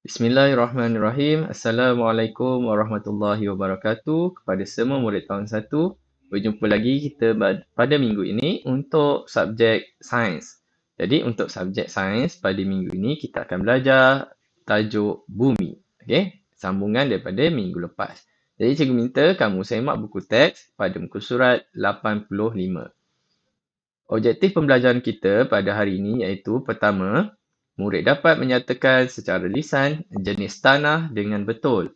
Bismillahirrahmanirrahim. Assalamualaikum warahmatullahi wabarakatuh kepada semua murid tahun 1. Berjumpa lagi kita pada minggu ini untuk subjek sains. Jadi untuk subjek sains pada minggu ini kita akan belajar tajuk bumi. Okey, sambungan daripada minggu lepas. Jadi cikgu minta kamu semak buku teks pada muka surat 85. Objektif pembelajaran kita pada hari ini iaitu pertama, murid dapat menyatakan secara lisan jenis tanah dengan betul.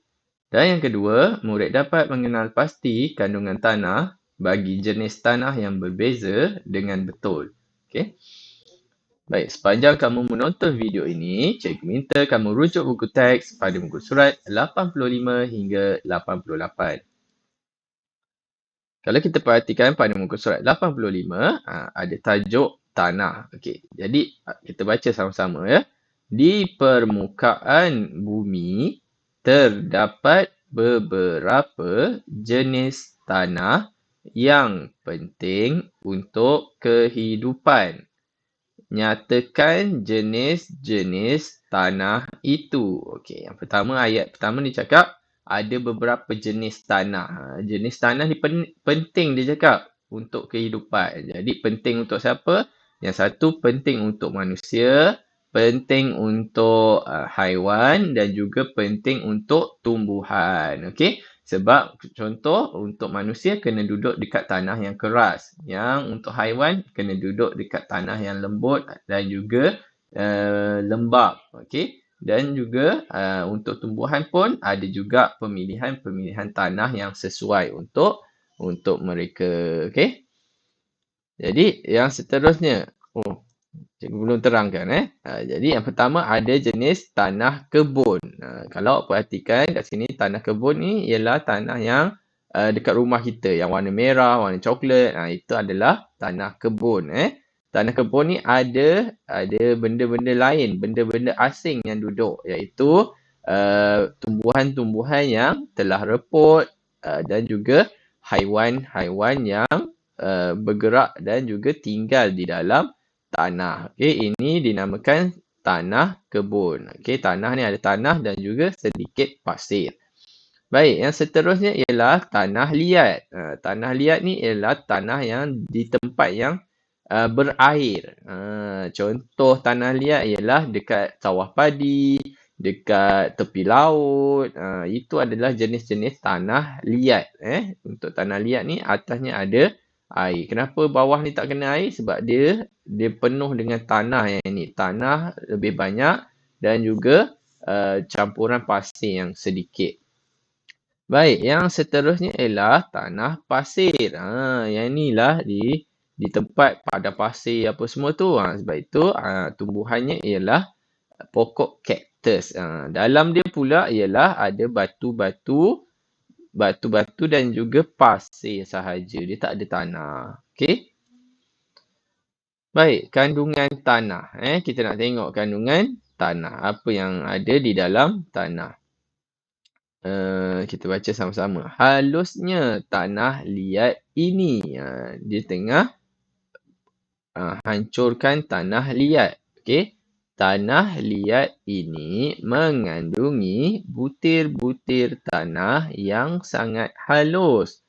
Dan yang kedua, murid dapat mengenal pasti kandungan tanah bagi jenis tanah yang berbeza dengan betul. Okey. Baik, sepanjang kamu menonton video ini, cikgu minta kamu rujuk buku teks pada muka surat 85 hingga 88. Kalau kita perhatikan pada muka surat 85, ada tajuk tanah. Okey, jadi kita baca sama-sama ya. Di permukaan bumi terdapat beberapa jenis tanah yang penting untuk kehidupan. Nyatakan jenis-jenis tanah itu. Okey, yang pertama, ayat pertama ni cakap ada beberapa jenis tanah. Jenis tanah ni penting dia cakap untuk kehidupan. Jadi penting untuk siapa? Yang satu penting untuk manusia, penting untuk haiwan dan juga penting untuk tumbuhan. Okey. Sebab contoh untuk manusia kena duduk dekat tanah yang keras. Yang untuk haiwan kena duduk dekat tanah yang lembut dan juga lembap. Okey. Dan juga untuk tumbuhan pun ada juga pemilihan tanah yang sesuai untuk mereka. Okey. Jadi yang seterusnya. Cikgu belum terangkan. Jadi yang pertama ada jenis tanah kebun. Kalau perhatikan kat sini tanah kebun ni ialah tanah yang dekat rumah kita. Yang warna merah, warna coklat. Itu adalah tanah kebun. Tanah kebun ni ada benda-benda lain. Benda-benda asing yang duduk. Iaitu tumbuhan-tumbuhan yang telah reput. Dan juga haiwan-haiwan yang bergerak dan juga tinggal di dalam tanah. Okey, ini dinamakan tanah kebun. Okey, tanah ni ada tanah dan juga sedikit pasir. Baik, yang seterusnya ialah tanah liat. Tanah liat ni ialah tanah yang di tempat yang berair. Contoh tanah liat ialah dekat sawah padi, dekat tepi laut. Itu adalah jenis-jenis tanah liat. Untuk tanah liat ni atasnya ada air. Kenapa bawah ni tak kena air? Sebab dia penuh dengan tanah yang ini. Tanah lebih banyak dan juga campuran pasir yang sedikit. Baik, yang seterusnya ialah tanah pasir. Yang inilah di tempat pada pasir apa semua tu. Sebab itu tumbuhannya ialah pokok kaktus. Dalam dia pula ialah ada batu-batu dan juga pasir sahaja. Dia tak ada tanah. Okey. Baik, kandungan tanah. Kita nak tengok kandungan tanah. Apa yang ada di dalam tanah. Kita baca sama-sama. Halusnya tanah liat ini. Dia tengah hancurkan tanah liat. Okey. Tanah liat ini mengandungi butir-butir tanah yang sangat halus.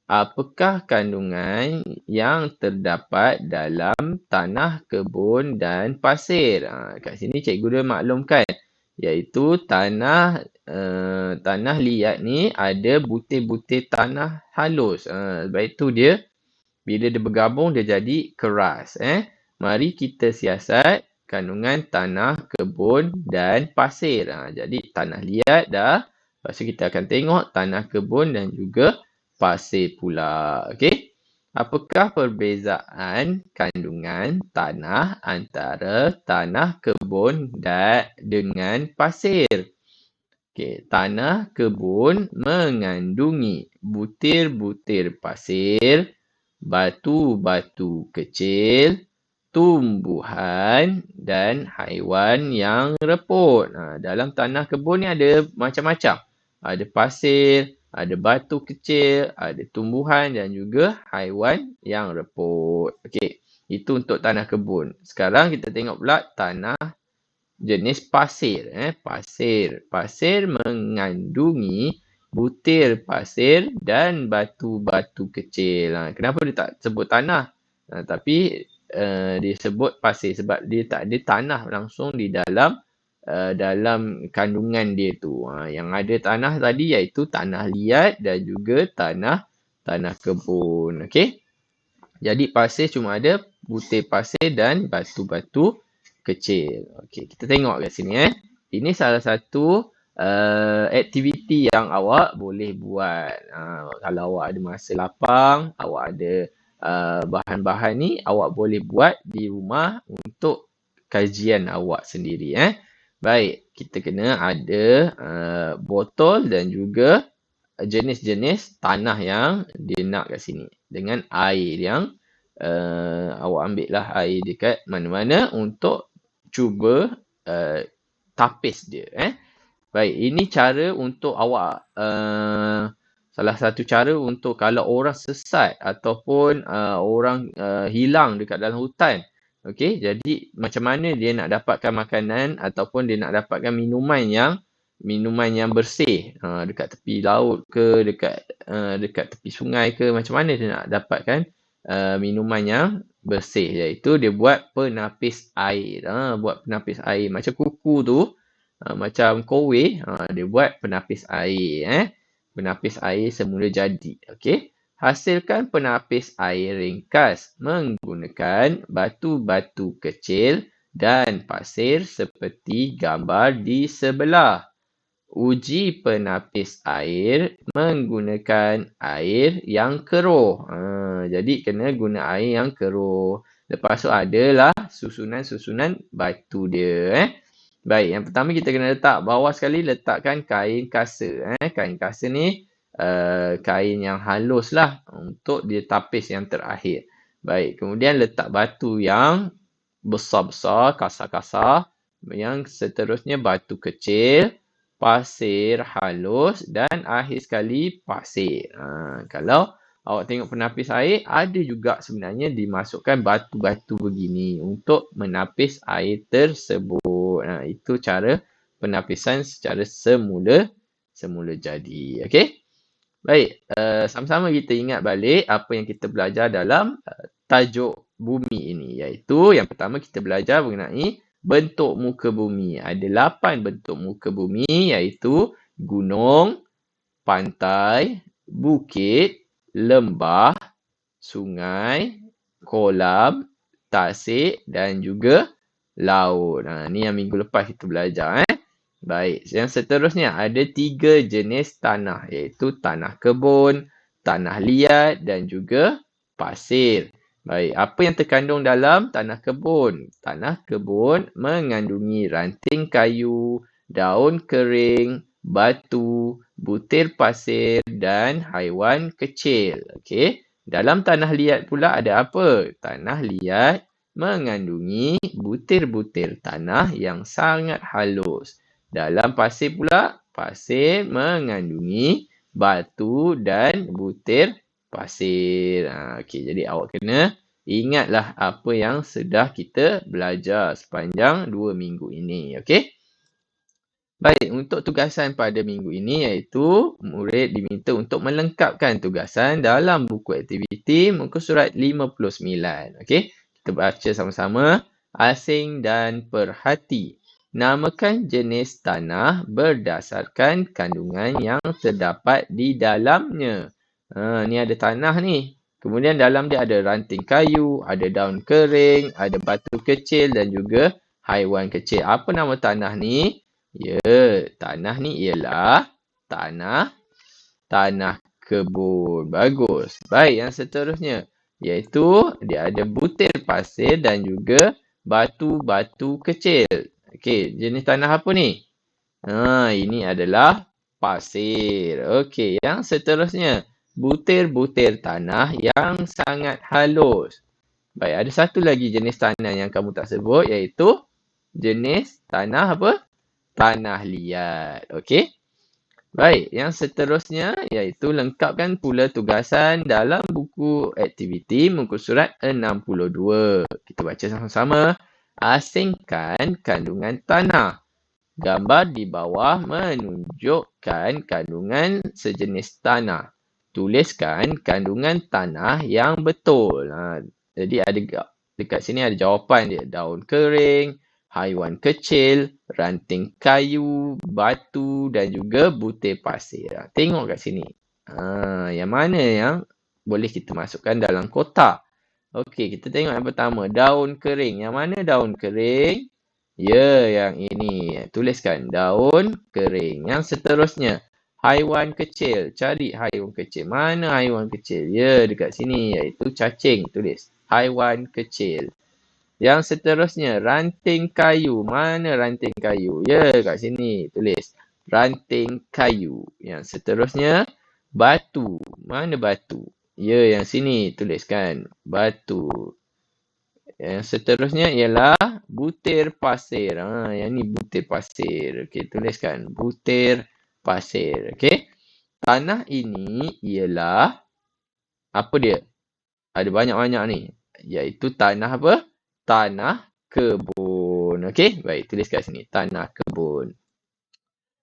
Apakah kandungan yang terdapat dalam tanah kebun dan pasir? Kat sini cikgu dah maklumkan. Iaitu tanah liat ni ada butir-butir tanah halus. Sebab itu dia bila dia bergabung dia jadi keras. Mari kita siasat kandungan tanah kebun dan pasir. Jadi tanah liat dah. Lepas tu kita akan tengok tanah kebun dan juga pasir pula. Okey. Apakah perbezaan kandungan tanah antara tanah kebun dengan pasir? Okey, tanah kebun mengandungi butir-butir pasir, batu-batu kecil, tumbuhan dan haiwan yang reput. Dalam tanah kebun ni ada macam-macam. Ada pasir, ada batu kecil, ada tumbuhan dan juga haiwan yang reput. Okey, itu untuk tanah kebun. Sekarang kita tengok pula tanah jenis pasir. Pasir mengandungi butir pasir dan batu-batu kecil. Kenapa dia tak sebut tanah? Tapi dia sebut pasir sebab dia tak ada tanah langsung di dalam dalam kandungan dia tu. Yang ada tanah tadi iaitu tanah liat dan juga tanah kebun. Okey. Jadi pasir cuma ada butir pasir dan batu-batu kecil. Okey, kita tengok kat sini Ini salah satu aktiviti yang awak boleh buat. Kalau awak ada masa lapang, awak ada bahan-bahan ni, awak boleh buat di rumah untuk kajian awak sendiri. Baik, kita kena ada botol dan juga jenis-jenis tanah yang dia nak kat sini. Dengan air yang awak ambil lah air dekat mana-mana untuk cuba tapis dia. Baik, ini cara untuk awak salah satu cara untuk kalau orang sesat ataupun orang hilang dekat dalam hutan. Okey, jadi macam mana dia nak dapatkan makanan ataupun dia nak dapatkan minuman yang bersih dekat tepi laut ke dekat tepi sungai ke, macam mana dia nak dapatkan minuman yang bersih, iaitu dia buat penapis air. Buat penapis air macam kuku tu, macam kowe, dia buat penapis air. Penapis air semula jadi. Okey, hasilkan penapis air ringkas menggunakan batu-batu kecil dan pasir seperti gambar di sebelah. Uji penapis air menggunakan air yang keruh. Jadi kena guna air yang keruh. Lepas tu adalah susunan-susunan batu dia. Baik, yang pertama kita kena letak bawah sekali, letakkan kain kasa. Kain kasa ni kain yang halus lah untuk dia tapis yang terakhir. Baik, kemudian letak batu yang besar-besar, kasar-kasar. Yang seterusnya batu kecil, pasir halus dan akhir sekali pasir. Kalau awak tengok penapis air, ada juga sebenarnya dimasukkan batu-batu begini untuk menapis air tersebut. Itu cara penapisan secara semula jadi. Okey? Baik, sama-sama kita ingat balik apa yang kita belajar dalam tajuk bumi ini. Iaitu yang pertama kita belajar mengenai bentuk muka bumi. Ada 8 bentuk muka bumi, iaitu gunung, pantai, bukit, lembah, sungai, kolam, tasik dan juga laut. Ni yang minggu lepas kita belajar. Baik, yang seterusnya ada 3 jenis tanah, iaitu tanah kebun, tanah liat dan juga pasir. Baik, apa yang terkandung dalam tanah kebun? Tanah kebun mengandungi ranting kayu, daun kering, batu, butir pasir dan haiwan kecil. Okey. Dalam tanah liat pula ada apa? Tanah liat mengandungi butir-butir tanah yang sangat halus. Dalam pasir pula, pasir mengandungi batu dan butir pasir. Okey, jadi awak kena ingatlah apa yang sudah kita belajar sepanjang 2 minggu ini. Okey? Baik, untuk tugasan pada minggu ini iaitu murid diminta untuk melengkapkan tugasan dalam buku aktiviti muka surat 59. Okey? Kita baca sama-sama. Asing dan perhati. Namakan jenis tanah berdasarkan kandungan yang terdapat di dalamnya. Ni ada tanah ni. Kemudian dalam dia ada ranting kayu, ada daun kering, ada batu kecil dan juga haiwan kecil. Apa nama tanah ni? Ya, tanah ni ialah tanah kebun. Bagus. Baik, yang seterusnya iaitu dia ada butir pasir dan juga batu-batu kecil. Okey, jenis tanah apa ni? Ini adalah pasir. Okey, yang seterusnya butir-butir tanah yang sangat halus. Baik, ada satu lagi jenis tanah yang kamu tak sebut, iaitu jenis tanah apa? Tanah liat. Okey? Baik, yang seterusnya iaitu lengkapkan pula tugasan dalam buku aktiviti muka surat 62. Kita baca sama-sama. Asingkan kandungan tanah. Gambar di bawah menunjukkan kandungan sejenis tanah. Tuliskan kandungan tanah yang betul. Jadi dekat sini ada jawapan dia. Daun kering, haiwan kecil, ranting kayu, batu dan juga butir pasir. Tengok kat sini. Yang mana yang boleh kita masukkan dalam kotak? Okey, kita tengok yang pertama. Daun kering. Yang mana daun kering? Ya, yang ini. Tuliskan daun kering. Yang seterusnya, haiwan kecil. Cari haiwan kecil. Mana haiwan kecil? Ya, dekat sini. Iaitu cacing. Tulis. Haiwan kecil. Yang seterusnya, ranting kayu. Mana ranting kayu? Ya, dekat sini. Tulis. Ranting kayu. Yang seterusnya, batu. Mana batu? Ya, yang sini. Tuliskan. Batu. Yang seterusnya ialah butir pasir. Yang ni butir pasir. Okey, tuliskan butir pasir. Okey. Tanah ini ialah apa dia? Ada banyak-banyak ni. Iaitu tanah apa? Tanah kebun. Okey, baik, tulis kat sini. Tanah kebun.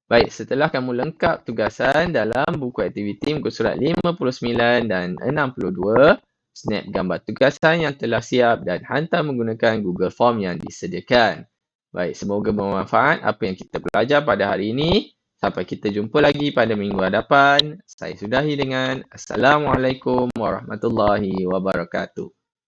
Baik, setelah kamu lengkap tugasan dalam buku aktiviti muka surat 59 dan 62, snap gambar tugasan yang telah siap dan hantar menggunakan Google Form yang disediakan. Baik, semoga bermanfaat apa yang kita belajar pada hari ini. Sampai kita jumpa lagi pada minggu hadapan. Saya sudahi dengan Assalamualaikum warahmatullahi wabarakatuh.